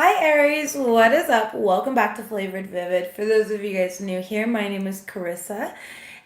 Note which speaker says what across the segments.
Speaker 1: Hi Aries, what is up? Welcome back to Flavored Vivid. For those of you guys new here, my name is Carissa,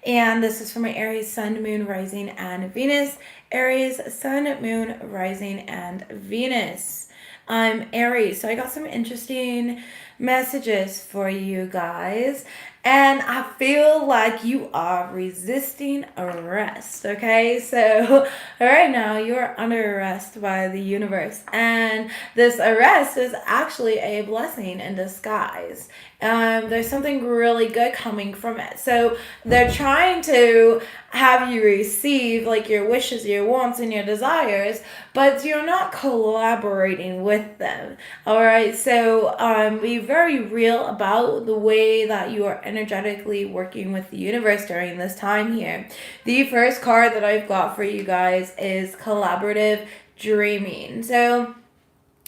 Speaker 1: and this is for my Aries Sun, Moon, Rising, and Venus. Aries Sun, Moon, Rising, and Venus. I'm Aries, so I got some interesting messages for you guys. And I feel like you are resisting arrest, okay? So, right now, you are under arrest by the universe. And this arrest is actually a blessing in disguise. There's something really good coming from it. So, they're trying to have you receive like your wishes, your wants, and your desires, but you're not collaborating with them. All right, so be very real about the way that you are energetically working with the universe during this time here. The first card that I've got for you guys is collaborative dreaming. So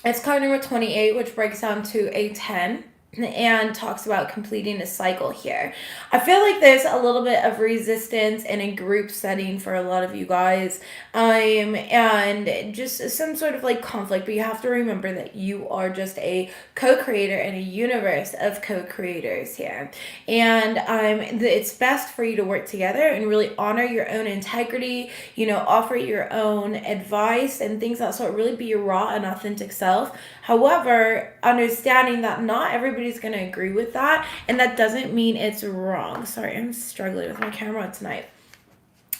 Speaker 1: it's card number 28, which breaks down to a 10 and talks about completing a cycle here. I feel like there's a little bit of resistance in a group setting for a lot of you guys, and just some sort of like conflict, but you have to remember that you are just a co-creator in a universe of co-creators here, and it's best for you to work together and really honor your own integrity, offer your own advice and things that sort, really be your raw and authentic self. However, understanding that not everybody's going to agree with that, and that doesn't mean it's wrong. Sorry, I'm struggling with my camera tonight.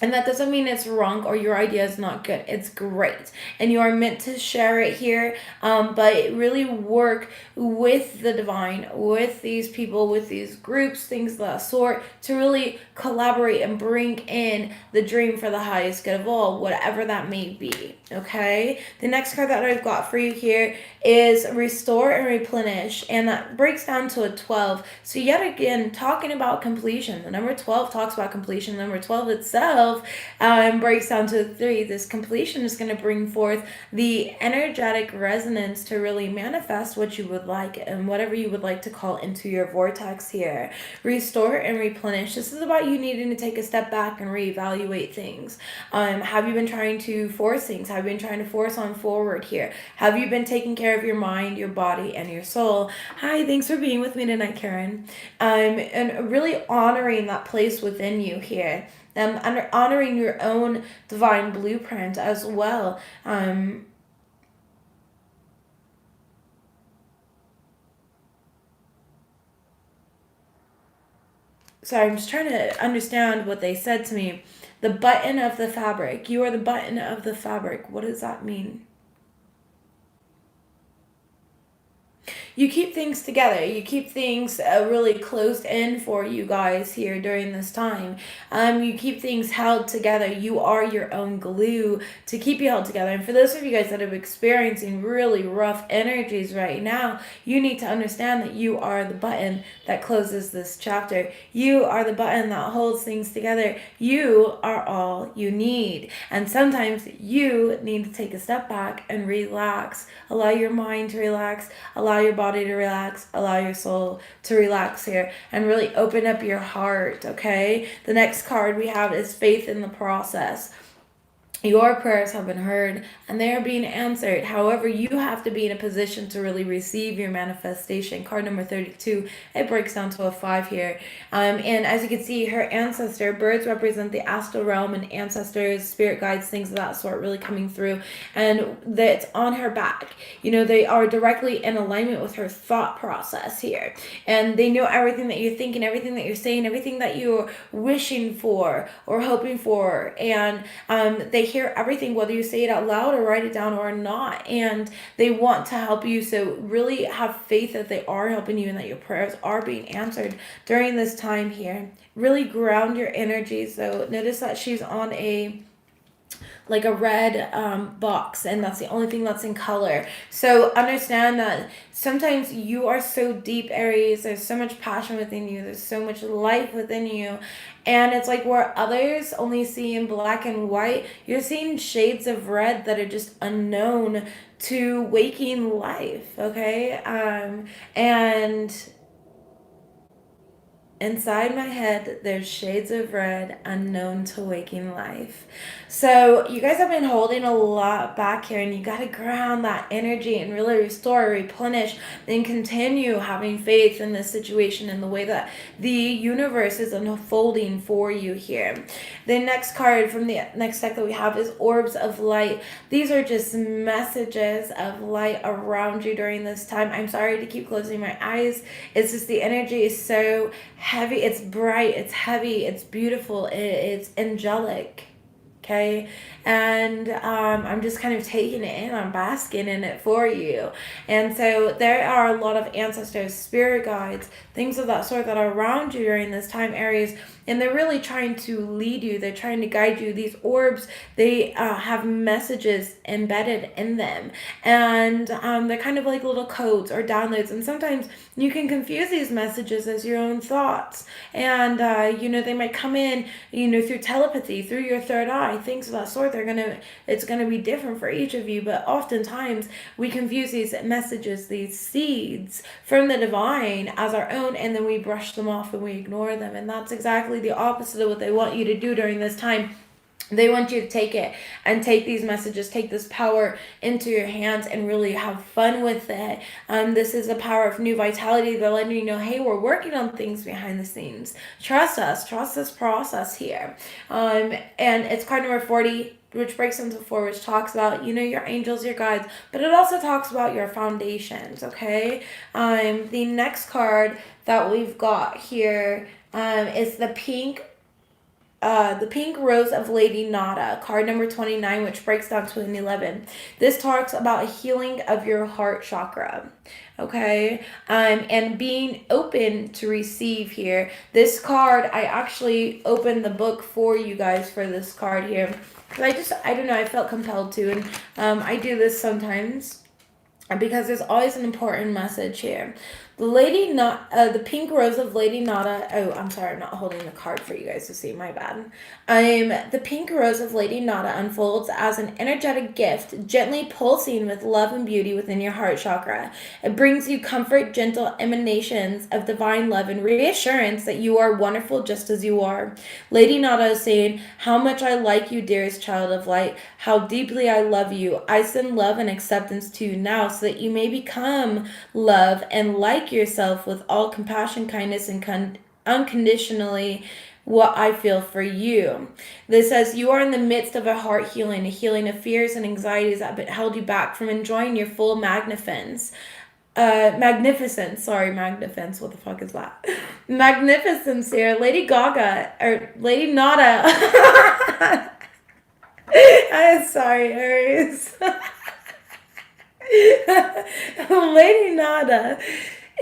Speaker 1: And that doesn't mean it's wrong or your idea is not good. It's great. And you are meant to share it here. But really work with the divine, with these people, with these groups, things of that sort, to really collaborate and bring in the dream for the highest good of all, whatever that may be. Okay? The next card that I've got for you here is restore and replenish. And that breaks down to a 12. So yet again, talking about completion. The number 12 talks about completion. The number 12 itself breaks down to 3. This completion is going to bring forth the energetic resonance to really manifest what you would like and whatever you would like to call into your vortex here. Restore and replenish. This is about you needing to take a step back and reevaluate things. Have you been trying to force things? Have you been trying to force on forward here? Have you been taking care of your mind, your body, and your soul? Hi, thanks for being with me tonight, Karen. And really honoring that place within you here. And honoring your own divine blueprint as well. Sorry, I'm just trying to understand what they said to me. The button of the fabric. You are the button of the fabric. What does that mean? You keep things together. You keep things really closed in for you guys here during this time. You keep things held together. You are your own glue to keep you held together. And for those of you guys that are experiencing really rough energies right now, you need to understand that you are the button that closes this chapter. You are the button that holds things together. You are all you need. And sometimes you need to take a step back and relax. Allow your mind to relax. Allow your body to relax. Allow your soul to relax here and really open up your heart, okay? The next card we have is faith in the process. Your prayers have been heard and they are being answered. However, you have to be in a position to really receive your manifestation. Card number 32, it breaks down to a 5 here. And as you can see, her ancestor, birds represent the astral realm and ancestors, spirit guides, things of that sort really coming through. And that's on her back. They are directly in alignment with her thought process here. And they know everything that you're thinking, everything that you're saying, everything that you're wishing for or hoping for. And they hear everything, whether you say it out loud or write it down or not, and they want to help you. So really have faith that they are helping you and that your prayers are being answered during this time here. Really ground your energy. So notice that she's on a red box, and that's the only thing that's in color. So understand that sometimes you are so deep, Aries. There's so much passion within you. There's so much life within you. And it's like where others only see in black and white, you're seeing shades of red that are just unknown to waking life, okay? And Inside my head, there's shades of red unknown to waking life. So you guys have been holding a lot back here, and you got to ground that energy and really restore, replenish, and continue having faith in this situation and the way that the universe is unfolding for you here. The next card from the next deck that we have is Orbs of Light. These are just messages of light around you during this time. I'm sorry to keep closing my eyes. It's just the energy is so heavy. It's bright, it's heavy, it's beautiful, it's angelic. Okay, and I'm just kind of taking it in, I'm basking in it for you. And so there are a lot of ancestors, spirit guides, things of that sort that are around you during this time, Aries, and they're really trying to lead you, they're trying to guide you. These orbs, they have messages embedded in them, and they're kind of like little codes or downloads, and sometimes you can confuse these messages as your own thoughts, and they might come in through telepathy, through your third eye, things of that sort. It's gonna be different for each of you, but oftentimes we confuse these messages, these seeds from the divine as our own, and then we brush them off and we ignore them. And that's exactly the opposite of what they want you to do during this time. They want you to take it and take these messages, take this power into your hands and really have fun with it. This is a power of new vitality. They're letting you know, hey, we're working on things behind the scenes. Trust us. Trust this process here. And it's card number 40, which breaks into 4, which talks about, your angels, your guides, but it also talks about your foundations, okay? The next card that we've got here is the pink Rose of Lady Nada, card number 29, which breaks down to an 11. This talks about a healing of your heart chakra, okay? And being open to receive here. This card, I actually opened the book for you guys for this card here. I don't know, I felt compelled to, and I do this sometimes because there's always an important message here. The pink rose of Lady Nada. Oh, I'm sorry, I'm not holding the card for you guys to see. My bad. The pink rose of Lady Nada unfolds as an energetic gift, gently pulsing with love and beauty within your heart chakra. It brings you comfort, gentle emanations of divine love and reassurance that you are wonderful just as you are. Lady Nada is saying, how much I like you, dearest child of light. How deeply I love you. I send love and acceptance to you now so that you may become love and like yourself with all compassion, kindness, and unconditionally what I feel for you. This says you are in the midst of a heart healing, a healing of fears and anxieties that held you back from enjoying your full magnificence. Magnificence, what the fuck is that? Magnificence here. Lady Nada. I'm sorry, Aries. Lady Nada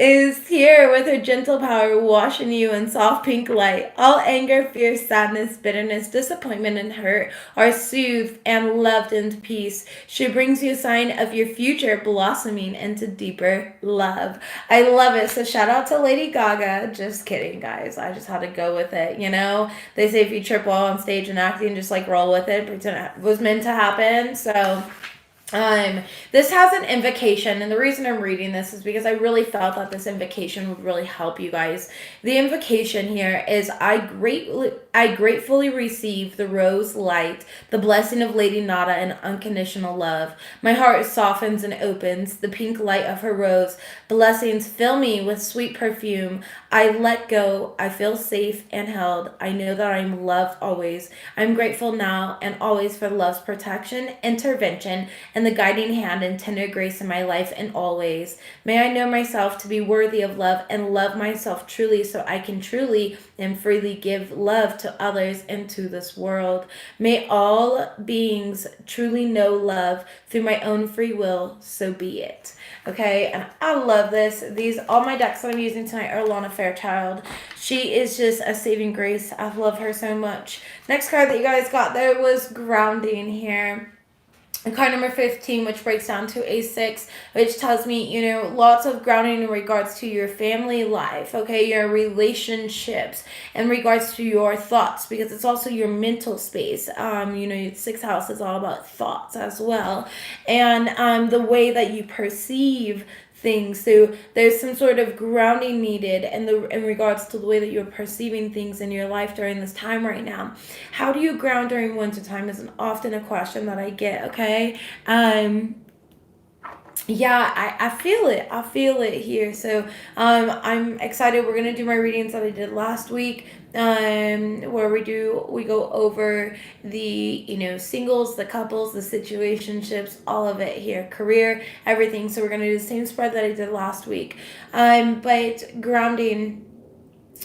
Speaker 1: is here with her gentle power, washing you in soft pink light. All anger, fear, sadness, bitterness, disappointment, and hurt are soothed and loved into peace. She brings you a sign of your future blossoming into deeper love. I love it. So shout out to Lady Gaga. Just kidding, guys. I just had to go with it, They say if you trip while on stage and acting, just roll with it, pretend it was meant to happen. So this has an invocation, and the reason I'm reading this is because I really felt that this invocation would really help you guys. The invocation here is, I gratefully receive the rose light, the blessing of Lady Nada, and unconditional love. My heart softens and opens, the pink light of her rose. Blessings fill me with sweet perfume. I let go. I feel safe and held. I know that I'm loved always. I'm grateful now and always for love's protection, intervention, and the guiding hand and tender grace in my life and always. May I know myself to be worthy of love and love myself truly so I can truly and freely give love to others and to this world. May all beings truly know love through my own free will, so be it. Okay, and I love this. All my decks that I'm using tonight are Lana Fairchild. She is just a saving grace. I love her so much. Next card that you guys got there was grounding here. And card number 15, which breaks down to a 6, which tells me, lots of grounding in regards to your family life, okay, your relationships, in regards to your thoughts, because it's also your mental space. Your 6th house is all about thoughts as well. And the way that you perceive things. So there's some sort of grounding needed in regards to the way that you're perceiving things in your life during this time right now. How do you ground during winter time is often a question that I get, okay? Yeah, I feel it. I feel it here. So I'm excited. We're gonna do my readings that I did last week. Where we go over the singles, the couples, the situationships, all of it here, career, everything. So we're gonna do the same spread that I did last week. But grounding,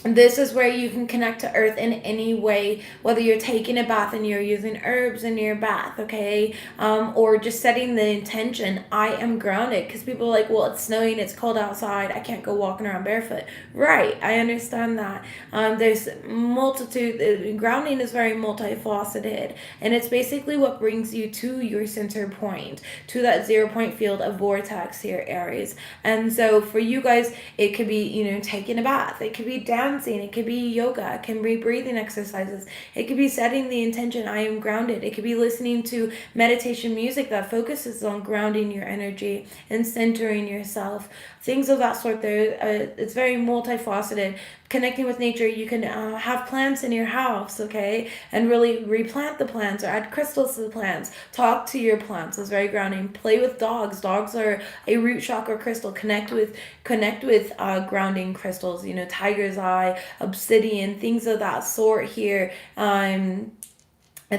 Speaker 1: this is where you can connect to earth in any way, whether you're taking a bath and you're using herbs in your bath, okay? Or just setting the intention, I am grounded. Because people are like, well, it's snowing, it's cold outside, I can't go walking around barefoot. Right, I understand that. There's multitude, grounding is very multifaceted. And it's basically what brings you to your center point, to that 0 point field of vortex here, Aries. And so for you guys, it could be, taking a bath, it could be dancing, it could be yoga, it can be breathing exercises, it could be setting the intention, I am grounded. It could be listening to meditation music that focuses on grounding your energy and centering yourself, things of that sort. It's very multifaceted. Connecting with nature, you can have plants in your house, okay, and really replant the plants or add crystals to the plants. Talk to your plants is very grounding. Play with dogs. Dogs are a root chakra crystal. Connect with grounding crystals, tiger's eye, obsidian, things of that sort here. And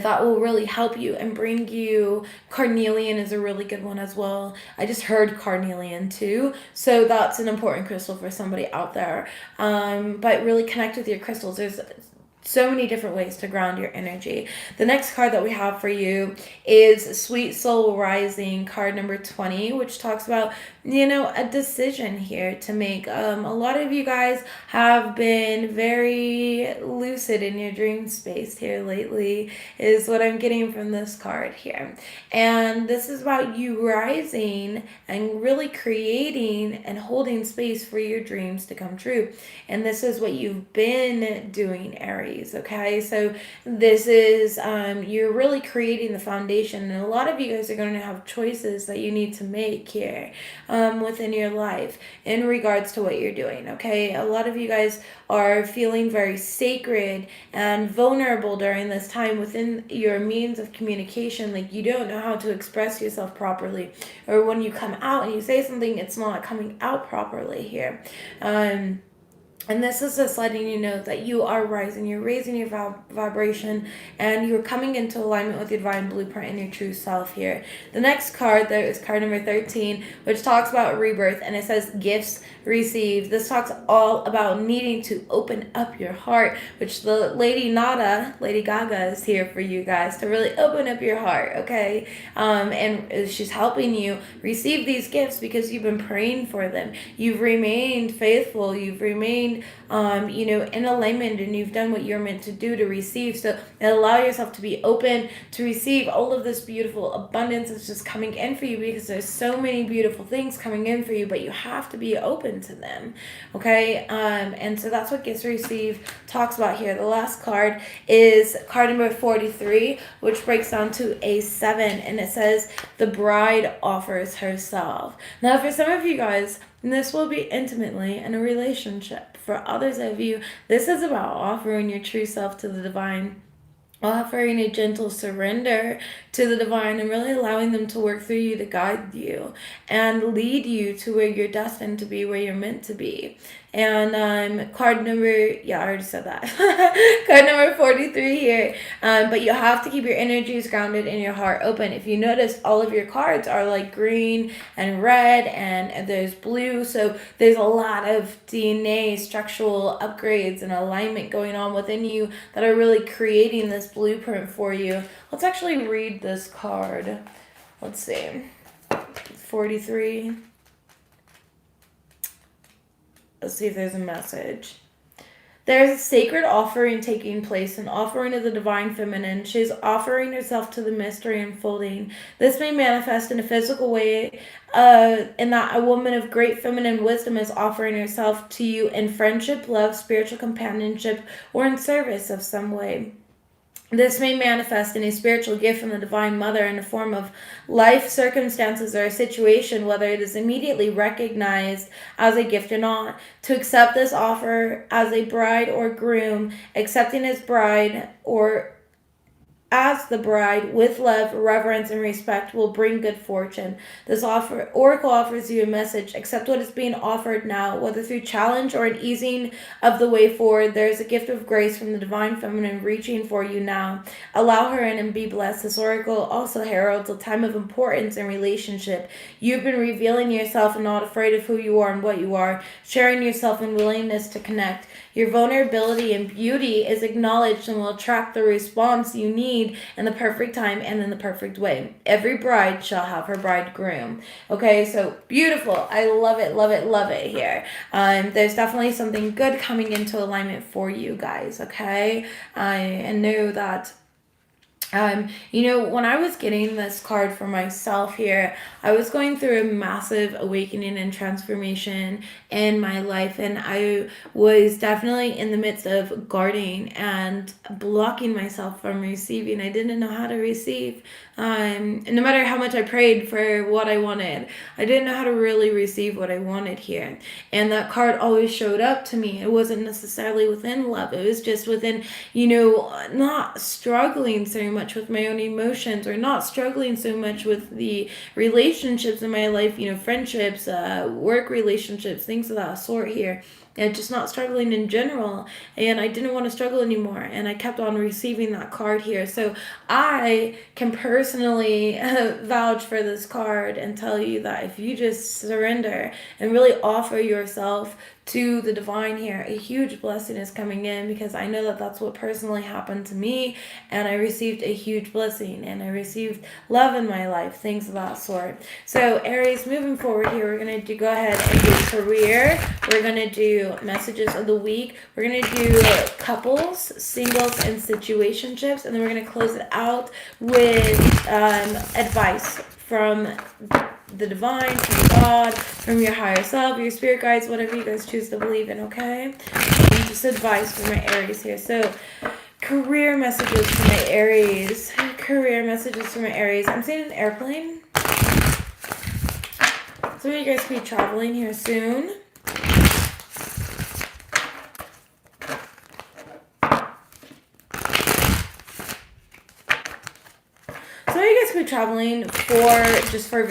Speaker 1: that will really help you and bring you. Carnelian is a really good one as well. I just heard carnelian too, so that's an important crystal for somebody out there. But really connect with your crystals. There's so many different ways to ground your energy. The next card that we have for you is Sweet Soul Rising, card number 20, which talks about, a decision here to make. A lot of you guys have been very lucid in your dream space here lately, is what I'm getting from this card here. And this is about you rising and really creating and holding space for your dreams to come true. And this is what you've been doing, Aries, okay? So this is, you're really creating the foundation. And a lot of you guys are going to have choices that you need to make here within your life in regards to what you're doing, okay? A lot of you guys are feeling very sacred and vulnerable during this time within your means of communication. Like, you don't know how to express yourself properly, or when you come out and you say something, it's not coming out properly here. And this is just letting you know that you are rising, you're raising your vibration, and you're coming into alignment with your divine blueprint and your true self here. The next card, there is card number 13, which talks about rebirth, and it says gifts received. This talks all about needing to open up your heart, which the Lady Gaga is here for you guys to really open up your heart, okay? And she's helping you receive these gifts because you've been praying for them. You've remained faithful. You've remained in alignment, and you've done what you're meant to do to receive. So allow yourself to be open to receive all of this beautiful abundance that's just coming in for you, because there's so many beautiful things coming in for you, but you have to be open to them, okay? And so that's what gifts received talks about here. The last card is card number 43, which breaks down to a 7, and it says the bride offers herself. Now, for some of you guys, this will be intimately in a relationship. For others of you, this is about offering your true self to the divine, offering a gentle surrender to the divine, and really allowing them to work through you to guide you and lead you to where you're destined to be, where you're meant to be. And card number, I already said that. Card number 43 here. But you have to keep your energies grounded and your heart open. If you notice, all of your cards are like green and red, and there's blue. So there's a lot of DNA structural upgrades and alignment going on within you that are really creating this blueprint for you. Let's actually read this card. Let's see. 43. Let's see if there's a message. There's a sacred offering taking place, an offering of the divine feminine. She's offering herself to the mystery unfolding. This may manifest in a physical way, in that a woman of great feminine wisdom is offering herself to you in friendship, love, spiritual companionship, or in service of some way. This may manifest in a spiritual gift from the Divine Mother in the form of life circumstances or a situation, whether it is immediately recognized as a gift or not. To accept this offer as a bride or groom, accepting as bride or as the bride with love, reverence, and respect will bring good fortune. This oracle offers you a message. Accept what is being offered now, whether through challenge or an easing of the way forward. There is a gift of grace from the Divine Feminine reaching for you now. Allow her in and be blessed. This oracle also heralds a time of importance in relationship. You've been revealing yourself and not afraid of who you are and what you are, sharing yourself and willingness to connect. Your vulnerability and beauty is acknowledged and will attract the response you need in the perfect time and in the perfect way. Every bride shall have her bridegroom. Okay, so beautiful. I love it, love it, love it here. There's definitely something good coming into alignment for you guys, okay? And know that when I was getting this card for myself here, I was going through a massive awakening and transformation in my life, and I was definitely in the midst of guarding and blocking myself from receiving. I didn't know how to receive. No matter how much I prayed for what I wanted, I didn't know how to really receive what I wanted here. And that card always showed up to me. It wasn't necessarily within love. It was just within, not struggling so much with my own emotions, or not struggling so much with the relationships in my life, friendships, work relationships, things of that sort here. And just not struggling in general, and I didn't want to struggle anymore, and I kept on receiving that card here. So I can personally vouch for this card and tell you that if you just surrender and really offer yourself to the divine here, a huge blessing is coming in, because I know that that's what personally happened to me, and I received a huge blessing, and I received love in my life, things of that sort. So Aries, moving forward here, we're going to go ahead and do career. We're going to do messages of the week. We're going to do couples, singles, and situationships, and then we're going to close it out with advice from the divine, from God, from your higher self, your spirit guides, whatever you guys choose to believe in, okay? And just advice for my Aries here. So, career messages for my Aries. Career messages for my Aries. I'm seeing an airplane. Some of you guys could be traveling here soon. Traveling for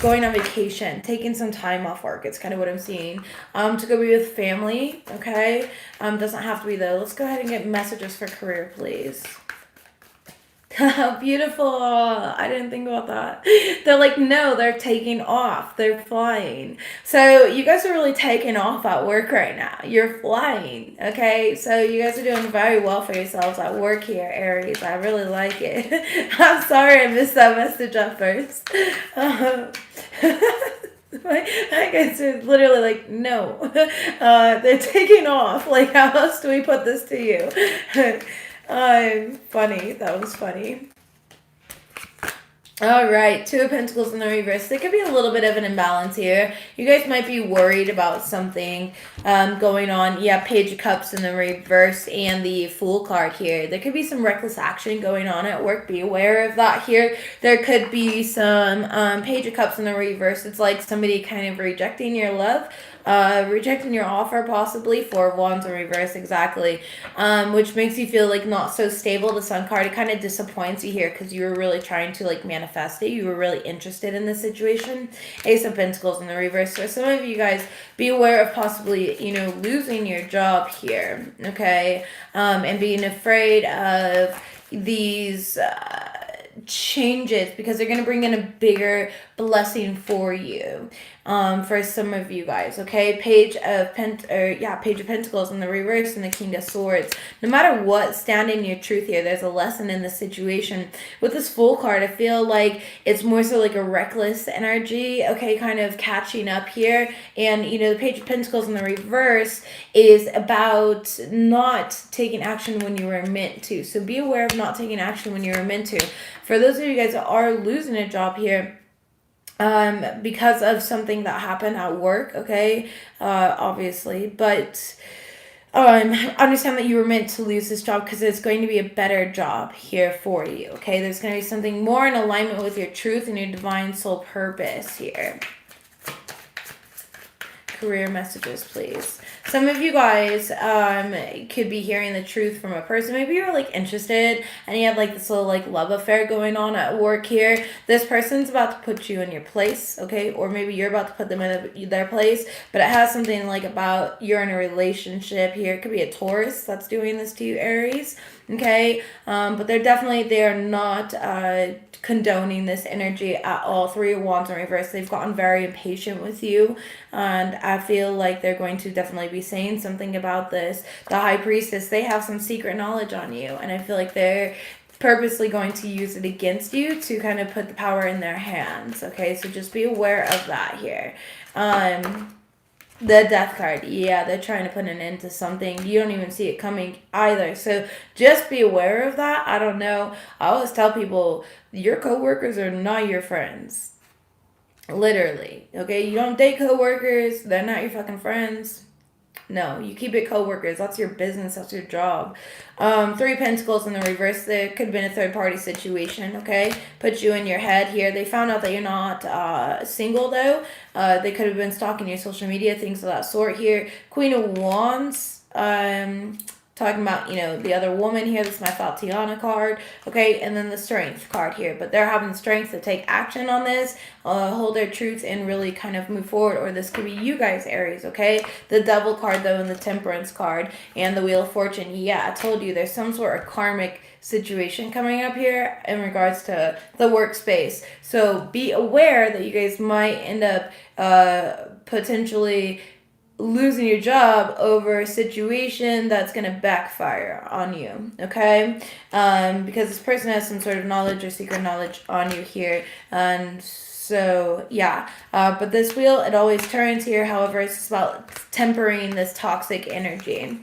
Speaker 1: going on vacation, taking some time off work. It's kind of what I'm seeing. To go be with family, okay? Doesn't have to be though. Let's go ahead and get messages for career, please. Beautiful. I didn't think about that. They're like, no, they're taking off. They're flying. So you guys are really taking off at work right now. You're flying. Okay. So you guys are doing very well for yourselves at work here, Aries. I really like it. I'm sorry I missed that message at first. I guess are literally like, no. They're taking off. Like, how else do we put this to you? Funny. That was funny. All right, Two of Pentacles in the reverse. There could be a little bit of an imbalance here. You guys might be worried about something going on. Yeah, Page of Cups in the reverse and the Fool card here. There could be some reckless action going on at work. Be aware of that here. There could be some Page of Cups in the reverse. It's like somebody kind of rejecting your love. Rejecting your offer, possibly. Four of Wands in reverse, exactly. Which makes you feel like not so stable. The Sun card, it kind of disappoints you here because you were really trying to like manifest it. You were really interested in this situation. Ace of Pentacles in the reverse. So some of you guys, be aware of possibly, losing your job here, okay? And being afraid of these changes, because they're going to bring in a bigger blessing for you. For some of you guys, okay? Page of Pentacles in the reverse and the King of Swords. No matter what, stand in your truth here. There's a lesson in this situation. With this Fool card, I feel like it's more so like a reckless energy, okay? Kind of catching up here. And, the Page of Pentacles in the reverse is about not taking action when you were meant to. So be aware of not taking action when you were meant to. For those of you guys that are losing a job here, because of something that happened at work, okay, obviously, but understand that you were meant to lose this job because it's going to be a better job here for you, okay? There's going to be something more in alignment with your truth and your divine soul purpose here. Career messages, please. Some of you guys could be hearing the truth from a person. Maybe you're like interested and you have like this little like love affair going on at work here. This person's about to put you in your place, okay? Or maybe you're about to put them in their place, but it has something like about you're in a relationship here. It could be a Taurus that's doing this to you, Aries, okay? But they're not condoning this energy at all. Three of Wands in reverse. They've gotten very impatient with you, and I feel like they're going to definitely be saying something about this. The High Priestess, they have some secret knowledge on you, and I feel like they're purposely going to use it against you to kind of put the power in their hands, okay? So just be aware of that here. The Death card, yeah, they're trying to put an end to something. You don't even see it coming either. So just be aware of that. I don't know. I always tell people, your coworkers are not your friends. Literally, okay? You don't date coworkers. They're not your fucking friends. No, you keep it coworkers. That's your business. That's your job. Three Pentacles in the reverse. There could have been a third-party situation, okay? Put you in your head here. They found out that you're not single, though. They could have been stalking your social media, things of that sort here. Queen of Wands. Talking about, the other woman here. This is my Tatiana card. Okay, and then the Strength card here. But they're having strength to take action on this, hold their truth, and really kind of move forward. Or this could be you guys, Aries, okay? The Devil card, though, and the Temperance card, and the Wheel of Fortune. Yeah, I told you, there's some sort of karmic situation coming up here in regards to the workspace. So be aware that you guys might end up potentially losing your job over a situation that's going to backfire on you, okay? Because this person has some sort of knowledge or secret knowledge on you here, and so yeah. But this wheel, it always turns here. However, it's just about tempering this toxic energy.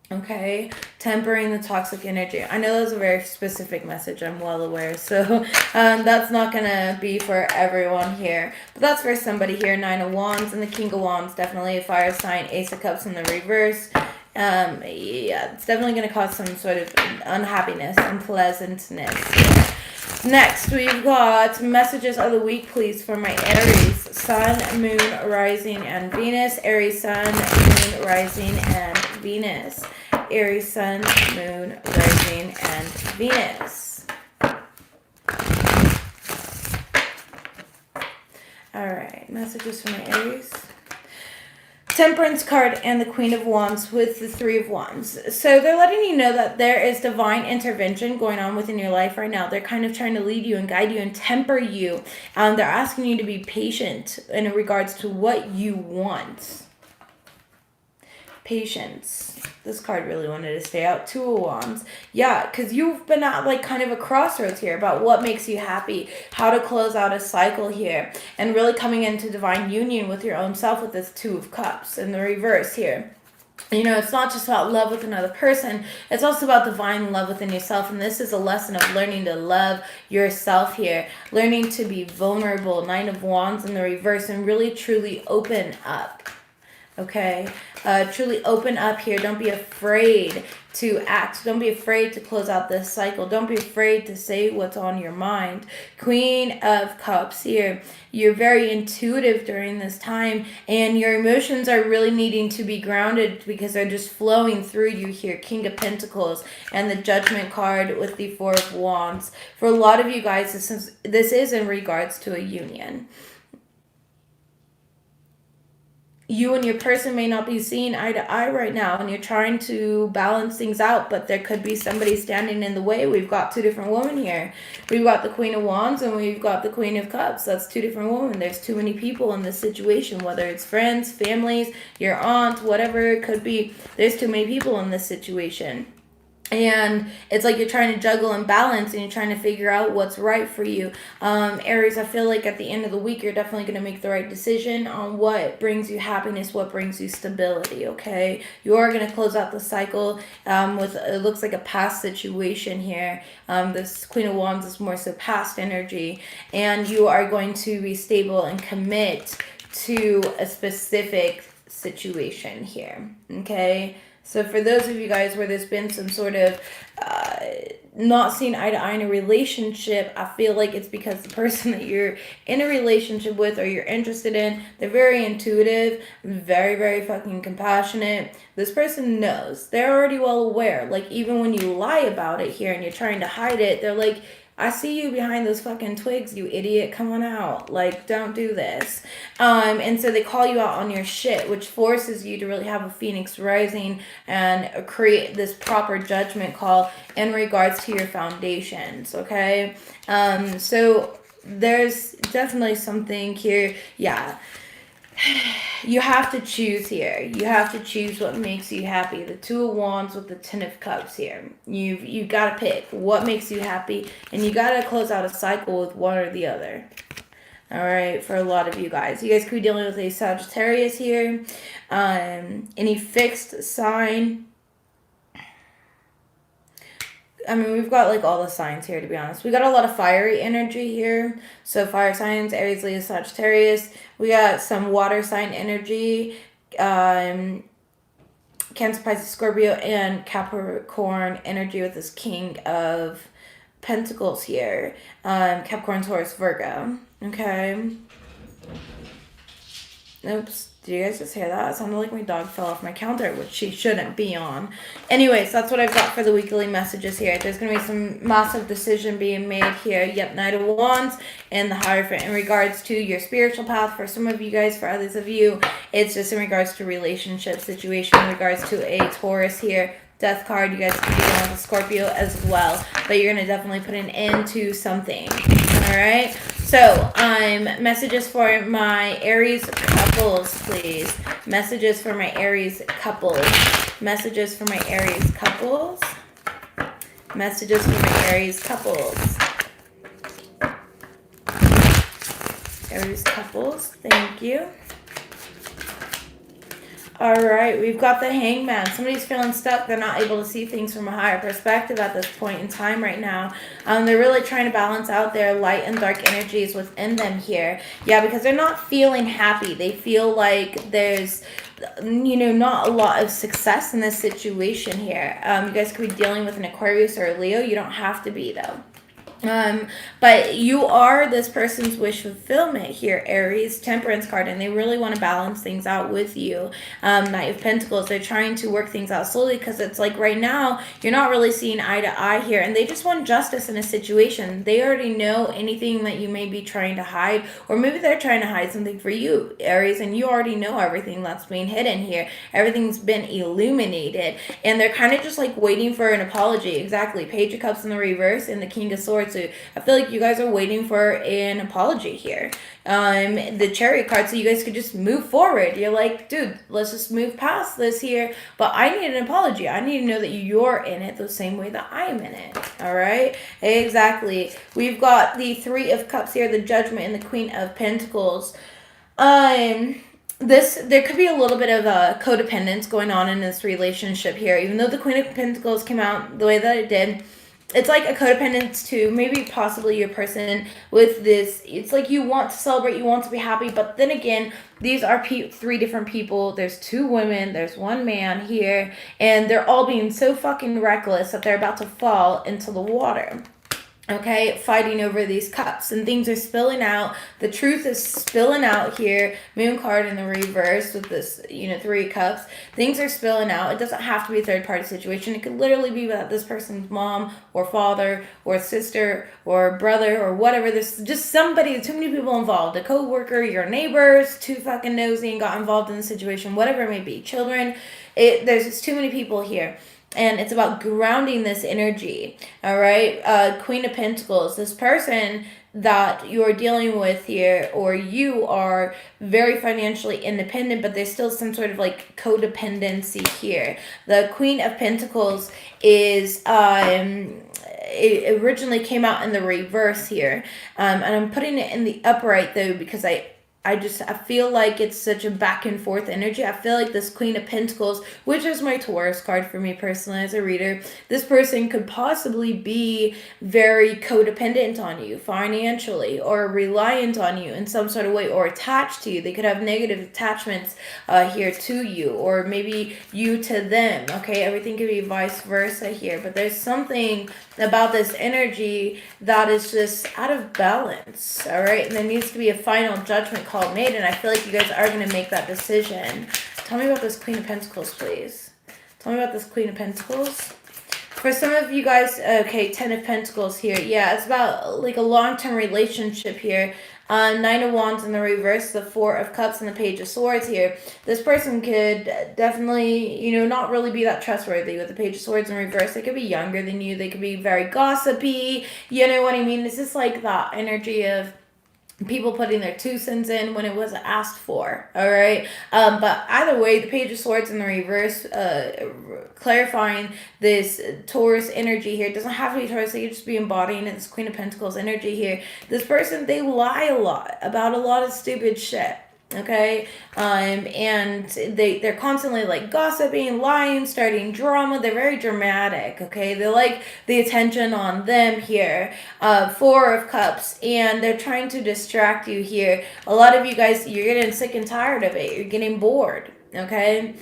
Speaker 1: Okay, tempering the toxic energy. I know that's a very specific message, I'm well aware, so that's not gonna be for everyone here, but that's for somebody here. Nine of Wands and the King of Wands, definitely a fire sign. Ace of Cups in the reverse. Yeah, it's definitely gonna cause some sort of unhappiness, unpleasantness. Next, we've got messages of the week, please, for my Aries, Sun, Moon, Rising, and Venus. Aries, Sun, Moon, Rising, and Venus. Aries, Sun, Moon, Rising, and Venus. Alright, messages for my Aries. Temperance card and the Queen of Wands with the Three of Wands. So they're letting you know that there is divine intervention going on within your life right now. They're kind of trying to lead you and guide you and temper you. They're asking you to be patient in regards to what you want. Patience. This card really wanted to stay out. Two of Wands. Yeah, because you've been at like kind of a crossroads here about what makes you happy, how to close out a cycle here, and really coming into divine union with your own self with this Two of Cups in the reverse here. It's not just about love with another person. It's also about divine love within yourself. And this is a lesson of learning to love yourself here. Learning to be vulnerable. Nine of Wands in the reverse. And really, truly open up. Okay? Truly open up here. Don't be afraid to act. Don't be afraid to close out this cycle. Don't be afraid to say what's on your mind. Queen of Cups here. You're very intuitive during this time, and your emotions are really needing to be grounded because they're just flowing through you here. King of Pentacles and the Judgment card with the Four of Wands. For a lot of you guys, this is in regards to a union. You and your person may not be seeing eye to eye right now, and you're trying to balance things out, but there could be somebody standing in the way. We've got two different women here. We've got the Queen of Wands and we've got the Queen of Cups. That's two different women. There's too many people in this situation, whether it's friends, families, your aunt, whatever it could be. There's too many people in this situation. And it's like you're trying to juggle and balance, and you're trying to figure out what's right for you. Aries, I feel like at the end of the week, you're definitely going to make the right decision on what brings you happiness, what brings you stability, okay? You are going to close out the cycle with, it looks like a past situation here. This Queen of Wands is more so past energy. And you are going to be stable and commit to a specific situation here, okay? So for those of you guys where there's been some sort of not seeing eye to eye in a relationship, I feel like it's because the person that you're in a relationship with or you're interested in, they're very intuitive, very, very fucking compassionate. This person knows. They're already well aware. Like, even when you lie about it here and you're trying to hide it, they're like, I see you behind those fucking twigs, you idiot. Come on out. Like, don't do this. And so they call you out on your shit, which forces you to really have a phoenix rising and create this proper judgment call in regards to your foundations, okay? So there's definitely something here. Yeah. You have to choose here. You have to choose what makes you happy. The Two of Wands with the Ten of Cups here. You've got to pick what makes you happy, and you got to close out a cycle with one or the other. All right, for a lot of you guys. You guys could be dealing with a Sagittarius here. Any fixed sign. I mean, we've got like all the signs here, to be honest. We got a lot of fiery energy here. So fire signs, Aries, Leo, Sagittarius. We got some water sign energy. Cancer, Pisces, Scorpio, and Capricorn energy with this King of Pentacles here. Capricorn, Taurus, Virgo. Okay. Oops. Did you guys just hear that? It sounded like my dog fell off my counter, which she shouldn't be on. Anyways, that's what I've got for the weekly messages here. There's going to be some massive decision being made here. Yep, Knight of Wands and the Hierophant in regards to your spiritual path. For some of you guys, for others of you, it's just in regards to relationship situation, in regards to a Taurus here. Death card, you guys can be dealing with a Scorpio as well. But you're going to definitely put an end to something. Alright? So, messages for my Aries couples, please. Messages for my Aries couples. Messages for my Aries couples. Messages for my Aries couples. Aries couples, thank you. All right, we've got the Hangman. Somebody's feeling stuck. They're not able to see things from a higher perspective at this point in time right now. They're really trying to balance out their light and dark energies within them here. Yeah, because they're not feeling happy. They feel like there's, not a lot of success in this situation here. You guys could be dealing with an Aquarius or a Leo. You don't have to be, though. But you are this person's wish fulfillment here, Aries. Temperance card, and they really want to balance things out with you. Knight of Pentacles, they're trying to work things out slowly because it's like right now you're not really seeing eye to eye here, and they just want justice in a situation. They already know anything that you may be trying to hide, or maybe they're trying to hide something for you, Aries, and you already know everything that's being hidden here. Everything's been illuminated, and they're kind of just like waiting for an apology. Exactly. Page of Cups in the reverse and the King of Swords. So I feel like you guys are waiting for an apology here. The Chariot card, so you guys could just move forward. You're like, dude, let's just move past this here. But I need an apology. I need to know that you're in it the same way that I am in it. All right? Exactly. We've got the Three of Cups here, the Judgment, and the Queen of Pentacles. There could be a little bit of a codependence going on in this relationship here. Even though the Queen of Pentacles came out the way that it did, it's like a codependence to maybe possibly your person with this. It's like you want to celebrate, you want to be happy, but then again, these are three different people. There's two women, there's one man here, and they're all being so fucking reckless that they're about to fall into the water. Okay, fighting over these cups, and things are spilling out. The truth is spilling out here. Moon card in the reverse with this, Three Cups. Things are spilling out. It doesn't have to be a third party situation. It could literally be that this person's mom or father or sister or brother or whatever. There's just somebody, too many people involved. A co-worker, your neighbors, too fucking nosy and got involved in the situation, whatever it may be. Children, there's just too many people here. And it's about grounding this energy, all right? Queen of Pentacles, this person that you're dealing with here, or you are very financially independent, but there's still some sort of like codependency here. The Queen of Pentacles is, it originally came out in the reverse here. And I'm putting it in the upright though, because I I feel like it's such a back and forth energy. I feel like this Queen of Pentacles, which is my Taurus card for me personally as a reader, this person could possibly be very codependent on you financially, or reliant on you in some sort of way, or attached to you. They could have negative attachments here to you, or maybe you to them. Okay, everything could be vice versa here, but there's something about this energy that is just out of balance. All right, and there needs to be a final judgment call made, and I feel like you guys are going to make that decision. Tell me about this Queen of Pentacles, please. Tell me about this Queen of Pentacles. For some of you guys, okay, 10 of Pentacles here. Yeah, it's about like a long-term relationship here. 9 of Wands in the reverse, the 4 of Cups, and the Page of Swords here. This person could definitely, you know, not really be that trustworthy with the Page of Swords in reverse. They could be younger than you. They could be very gossipy. You know what I mean? It's just like that energy of people putting their 2 cents in when it wasn't asked for. All right, but either way, the Page of Swords in the reverse, clarifying this Taurus energy here. It doesn't have to be Taurus. They could just be embodying this Queen of Pentacles energy here. This person, they lie a lot about a lot of stupid shit. Okay, and they're constantly like gossiping, lying, starting drama. They're very dramatic. Okay, they like the attention on them here. 4 of Cups, and they're trying to distract you here. A lot of you guys, you're getting sick and tired of it. You're getting bored. Okay,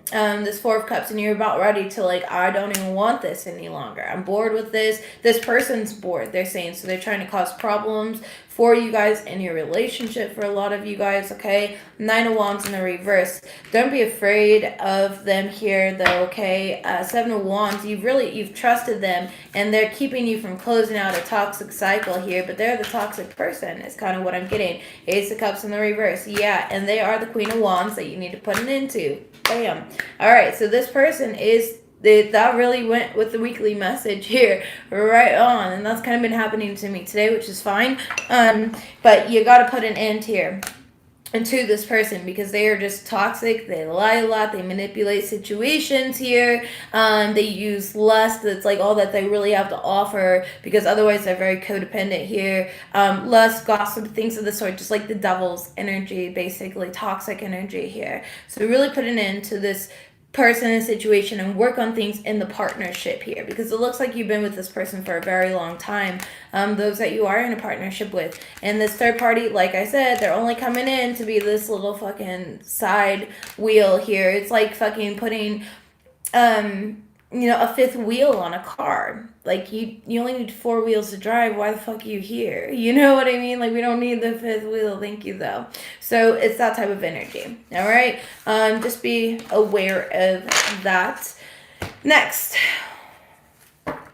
Speaker 1: this 4 of Cups, and you're about ready to like, I don't even want this any longer. I'm bored with this. This person's bored, they're saying. So they're trying to cause problems for you guys in your relationship, for a lot of you guys. Okay, 9 of Wands in the reverse. Don't be afraid of them here though. Okay, 7 of Wands, you've trusted them, and they're keeping you from closing out a toxic cycle here, but they're the toxic person is kind of what I'm getting. Ace of Cups in the reverse. Yeah, and they are the Queen of Wands that you need to put an end to. Bam. All right, so this person is, that really went with the weekly message here right on, and that's kind of been happening to me today, which is fine. But you got to put an end here and to this person, because they are just toxic. They lie a lot. They manipulate situations here. They use lust. That's like all that they really have to offer, because otherwise they're very codependent here. Lust, gossip, things of the sort, just like the devil's energy, basically toxic energy here. So really put an end to this person and situation, and work on things in the partnership here, because it looks like you've been with this person for a very long time, those that you are in a partnership with. And this third party, like I said, they're only coming in to be this little fucking side wheel here. It's like fucking putting you know, a 5th wheel on a car. Like, you only need 4 wheels to drive. Why the fuck are you here? You know what I mean? Like, we don't need the 5th wheel. Thank you, though. So it's that type of energy. All right. Just be aware of that. Next,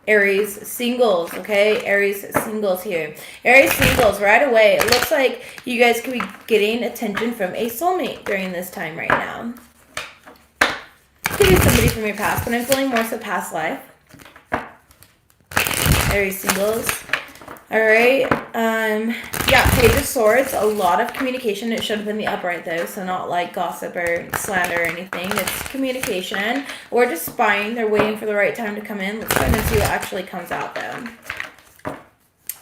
Speaker 1: Aries singles. Okay, Aries singles here. Aries singles, right away, it looks like you guys could be getting attention from a soulmate during this time right now. Could be somebody from your past, but I'm feeling more so past life. Aries singles. All right. Yeah, Page of Swords. A lot of communication. It should have been the upright though, so not like gossip or slander or anything. It's communication, or just spying. They're waiting for the right time to come in. Let's try and see what actually comes out though.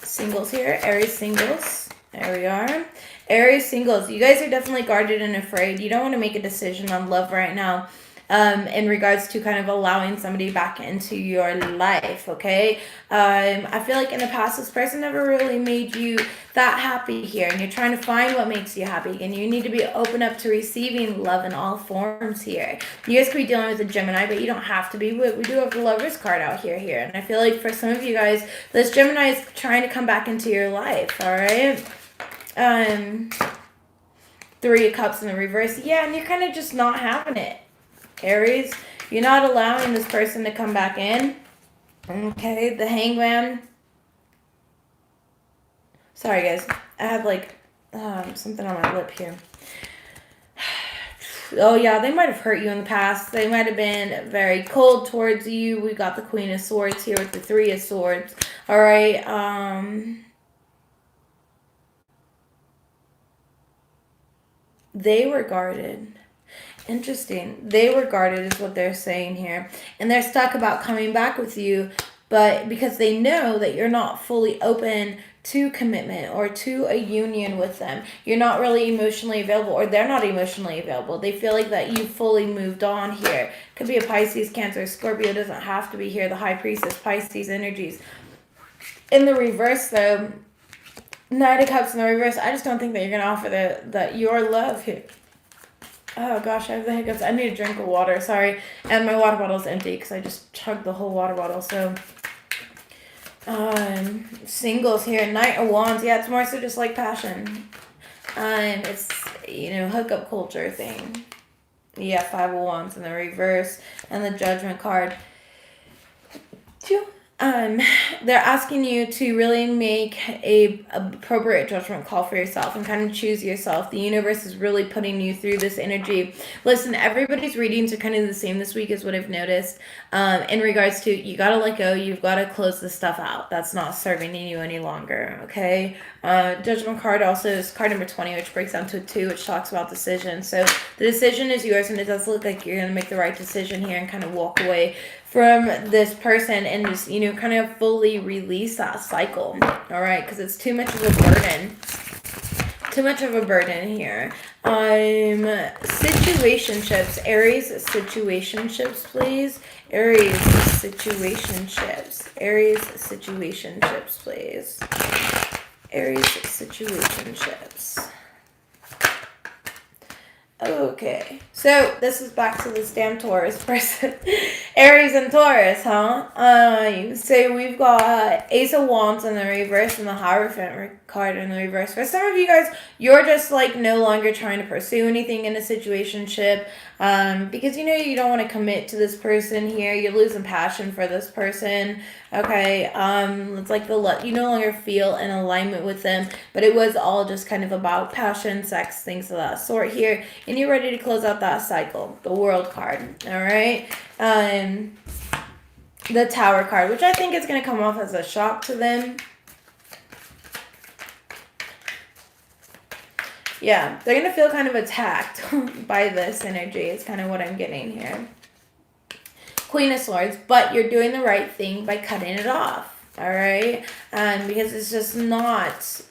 Speaker 1: Singles here. Aries singles. There we are. Aries singles. You guys are definitely guarded and afraid. You don't want to make a decision on love right now. In regards to kind of allowing somebody back into your life, okay? I feel like in the past, this person never really made you that happy here, and you're trying to find what makes you happy, and you need to be open up to receiving love in all forms here. You guys could be dealing with a Gemini, but you don't have to be. We do have the Lover's card out here, and I feel like for some of you guys, this Gemini is trying to come back into your life, all right? 3 of Cups in the reverse. Yeah, and you're kind of just not having it. Aries, you're not allowing this person to come back in. Okay, the Hangman. Sorry, guys. I have like something on my lip here. Oh, yeah, they might have hurt you in the past. They might have been very cold towards you. We got the Queen of Swords here with the 3 of Swords. All right. They were guarded. Interesting. They were guarded is what they're saying here. And they're stuck about coming back with you, but because they know that you're not fully open to commitment or to a union with them. You're not really emotionally available, or they're not emotionally available. They feel like that you fully moved on here. Could be a Pisces, Cancer, Scorpio. Doesn't have to be here. The High Priestess, Pisces energies. In the reverse, though, Knight of Cups in the reverse, I just don't think that you're going to offer your love here. Oh gosh, I have the hiccups. I need a drink of water, sorry. And my water bottle's empty because I just chugged the whole water bottle. So, singles here, Knight of Wands. Yeah, it's more so just like passion. It's, hookup culture thing. Yeah, Five of Wands in the reverse. And the Judgment card. They're asking you to really make a appropriate judgment call for yourself and kind of choose yourself. The universe is really putting you through this energy. Listen, everybody's readings are kind of the same this week is what I've noticed. In regards to, you got to let go. You've got to close this stuff out. That's not serving you any longer. Okay. Judgment card also is card number 20, which breaks down to a 2, which talks about decision. So the decision is yours, and it does look like you're going to make the right decision here and kind of walk away from this person and just, kind of fully release that cycle. All right. Because it's too much of a burden. Too much of a burden here. Situationships. Aries, situationships, please. Aries, situationships. Aries, situationships, please. Aries, situationships. Okay, so this is back to this damn Taurus person. Aries and Taurus, huh? So we've got Ace of Wands in the reverse and the Hierophant card in the reverse. For some of you guys, you're just like no longer trying to pursue anything in a situationship because you don't want to commit to this person here. You're losing passion for this person. Okay, it's like you no longer feel in alignment with them, but it was all just kind of about passion, sex, things of that sort here, and you're ready to close out that cycle. The World card, all right. The Tower card, which I think is going to come off as a shock to them. Yeah, they're going to feel kind of attacked by this energy. It's kind of what I'm getting here. Queen of Swords, but you're doing the right thing by cutting it off, all right? Because it's just not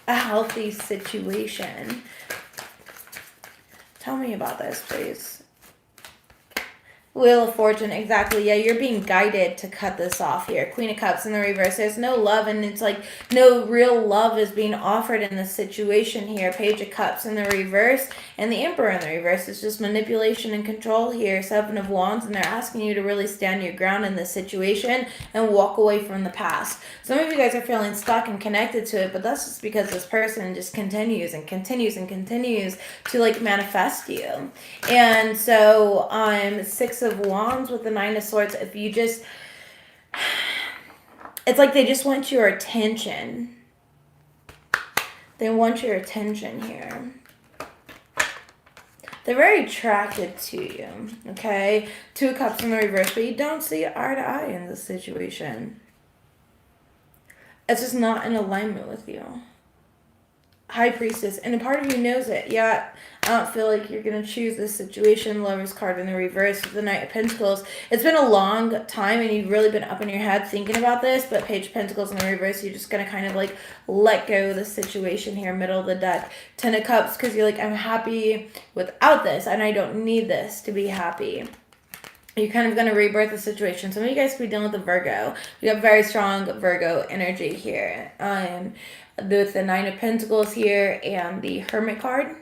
Speaker 1: a healthy situation. Tell me about this, please. Wheel of Fortune, exactly. Yeah, you're being guided to cut this off here. Queen of Cups in the reverse. There's no love, and it's like no real love is being offered in this situation here. Page of Cups in the reverse, and the Emperor in the reverse. It's just manipulation and control here. Seven of Wands, and they're asking you to really stand your ground in this situation and walk away from the past. Some of you guys are feeling stuck and connected to it, but that's just because this person just continues and continues and continues to like manifest you. And so Six of Wands with the Nine of Swords, if you just, it's like they just want your attention. They want your attention here. They're very attracted to you, okay? Two of Cups in the reverse, but you don't see eye to eye in this situation. It's just not in alignment with you. High Priestess, and a part of you knows it. Yeah, I don't feel like you're going to choose this situation. Lover's card in the reverse with the Knight of Pentacles. It's been a long time, and you've really been up in your head thinking about this, but Page of Pentacles in the reverse, you're just going to kind of like let go of the situation here, middle of the deck. Ten of Cups, because you're like, I'm happy without this, and I don't need this to be happy. You're kind of going to rebirth the situation. Some of you guys could be dealing with a Virgo. We got very strong Virgo energy here. With the Nine of Pentacles here and the Hermit card.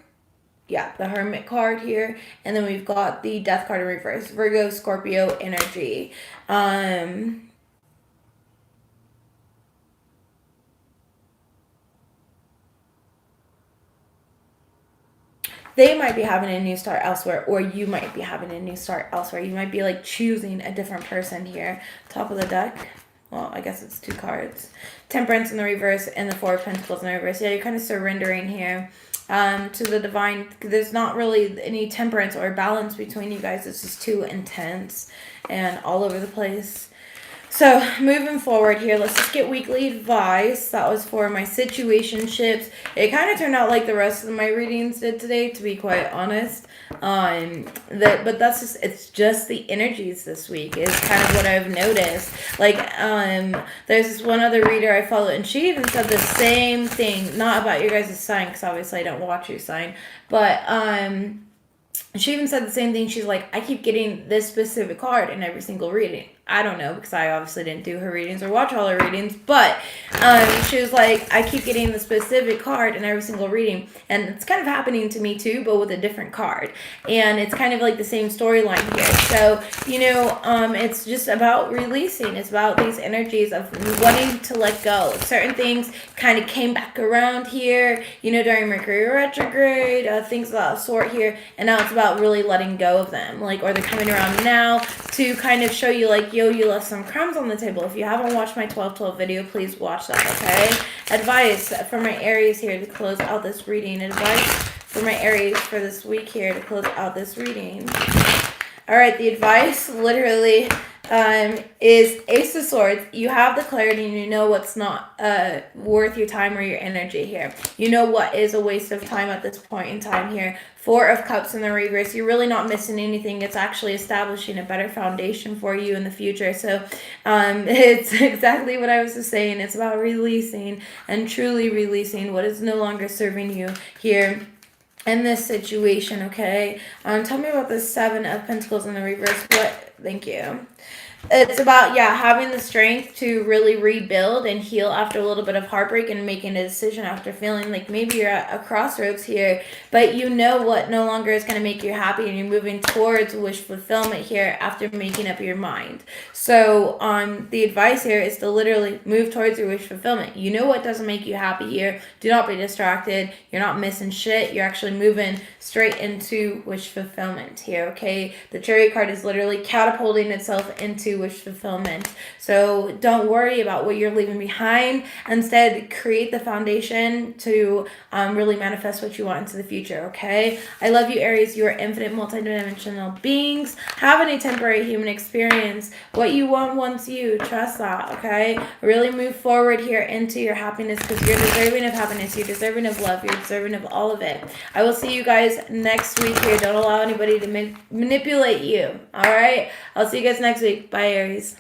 Speaker 1: Yeah, the Hermit card here. And then we've got the Death card in reverse. Virgo, Scorpio energy. They might be having a new start elsewhere, or you might be having a new start elsewhere. You might be like choosing a different person here. Top of the deck. Well, I guess it's two cards. Temperance in the reverse and the Four of Pentacles in the reverse. Yeah, you're kind of surrendering here to the divine. There's not really any temperance or balance between you guys. It's just too intense and all over the place. So moving forward here, let's just get weekly advice. That was for my situationships. It kind of turned out like the rest of my readings did today, to be quite honest. But that's just, it's just the energies this week is kind of what I've noticed. Like there's this one other reader I follow, and she even said the same thing, not about your guys' sign, because obviously I don't watch your sign, but she even said the same thing. She's like, I keep getting this specific card in every single reading. I don't know, because I obviously didn't do her readings or watch all her readings, but she was like, I keep getting the specific card in every single reading, and it's kind of happening to me too, but with a different card, and it's kind of like the same storyline here. So, you know, it's just about releasing. It's about these energies of wanting to let go. Certain things kind of came back around here, you know, during Mercury retrograde, things of that sort here, and now it's about really letting go of them, like, or they're coming around now to kind of show you, like, yo, you left some crumbs on the table. If you haven't watched my 12/12 video, please watch that, okay? Advice for my Aries here to close out this reading. Advice for my Aries for this week here to close out this reading. All right, the advice literally is Ace of Swords. You have the clarity and you know what's not worth your time or your energy here. You know what is a waste of time at this point in time here. Four of Cups in the reverse. You're really not missing anything. It's actually establishing a better foundation for you in the future. So it's exactly what I was just saying. It's about releasing and truly releasing what is no longer serving you here in this situation, okay? Tell me about the Seven of Pentacles in the reverse. What? Thank you. It's about, yeah, having the strength to really rebuild and heal after a little bit of heartbreak and making a decision after feeling like maybe you're at a crossroads here, but you know what no longer is going to make you happy, and you're moving towards wish fulfillment here after making up your mind. So the advice here is to literally move towards your wish fulfillment. You know what doesn't make you happy here. Do not be distracted. You're not missing shit. You're actually moving straight into wish fulfillment here, okay? The Chariot card is literally catapulting itself into wish fulfillment. So don't worry about what you're leaving behind. Instead, create the foundation to really manifest what you want into the future, okay? I love you, Aries. You are infinite, multidimensional beings having a temporary human experience. What you want wants you. Trust that, okay? Really move forward here into your happiness, because you're deserving of happiness. You're deserving of love. You're deserving of all of it. I will see you guys next week here. Don't allow anybody to manipulate you, all right? I'll see you guys next week. Bye, Aries.